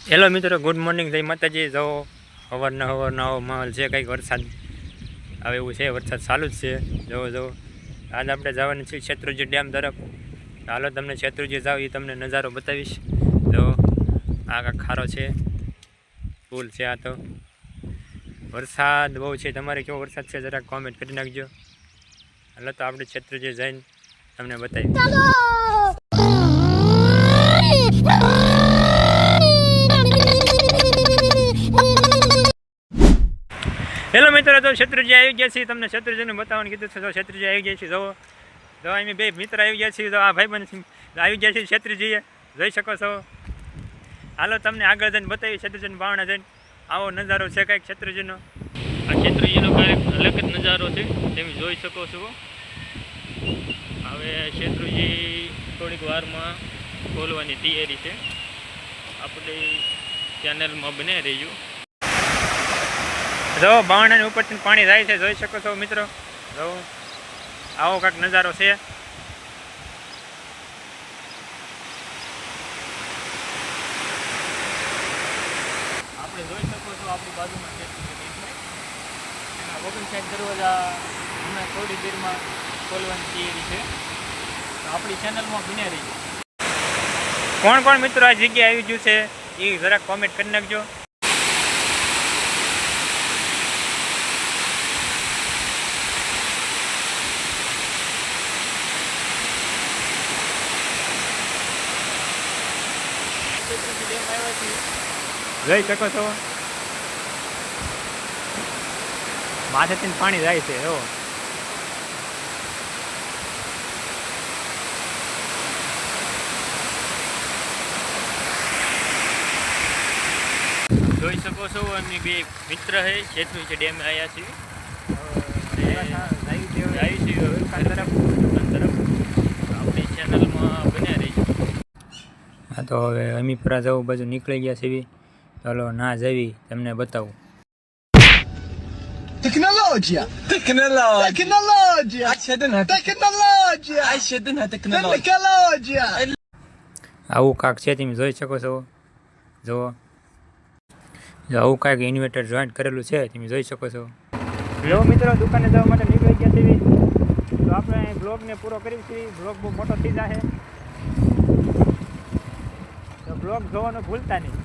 Hello મિત્રો, good morning. જય માતાજી. જવો હવારનો માહોલ છે, કંઈક વરસાદ આવે એવું છે. વરસાદ ચાલુ જ છે. જવો આજ આપણે જવાનું છે શેત્રુંજી ડેમ તરફ. હાલો તમને શેત્રુંજી જાવ એ તમને નજારો બતાવીશ. જો આ કાંક ખારો છે, પુલ છે. આ તો વરસાદ બહુ છે. તમારે કેવો વરસાદ છે જરાક કોમેન્ટ કરી નાખજો. હાલો તો આપણે શેત્રુંજી જઈને તમને બતાવીશ. હેલો મિત્રો, તો શેત્રુંજી આવી ગયા છીએ. તમને શેત્રુંજીને બતાવવાનું કીધું છે. તો શેત્રુંજી આવી ગયા છીએ. જો અમે બે મિત્ર આવી ગયા છીએ. તો આ ભાઈબંધ આવી ગયા છીએ શેત્રુંજીએ, જોઈ શકો છો. હાલો તમને આગળ જઈને બતાવી શેત્રુંજીને બાવણા જઈને આવો નજારો છે કંઈક શેત્રુંજીનો. આ શેત્રુંજીનો કંઈક અલગ જ નજારો છે, તમે જોઈ શકો છો. હવે શેત્રુંજી થોડીક વારમાં ખોલવાની તૈયારી છે. આપણી ચેનલમાં બને રહીશું. જો બાવણાની ઉપરથી પાણી જાય છે, જોઈ શકો છો મિત્રો. જો આવો કાંક નજારો છે. આપણે જોઈ શકો છો આપણી બાજુમાં છે એના 59 દરવાજા હમણાં થોડી દેરમાં ખોલવાની તૈયારી છે. તો આપણી ચેનલમાં બન્યા રહીશું. કોણ કોણ મિત્રો આ જગ્યાએ આવી ગયું છે એ જરાક કોમેન્ટ કરી નાખજો. જોઈ શકો છો માથેથી પાણી જાય છે. એવો જોઈ શકો છો. અમે બે મિત્ર છે શેત્રુંજી ડેમે આવ્યા છીએ. આપણી ચેનલમાં બન્યા રહી. હા તો હવે અમીપુરા જવું બાજુ નીકળી ગયા છે. ચાલો ના જવી તમને બતાવું. Tecnologia! આવું કાંક છે, તમે જોઈ શકો છો. જુઓ આવું કાંઈક ઇન્વર્ટર જોઈન્ટ કરેલું છે, તમે જોઈ શકો છો. જો મિત્રો દુકાને જવા માટે નીકળી ગયા છે. તો આપણે બ્લોગને પૂરો કરીશું. બ્લોગ બહુ મોટો થઈ જશે, તો બ્લોગ જોવાનું ભૂલતા નહીં.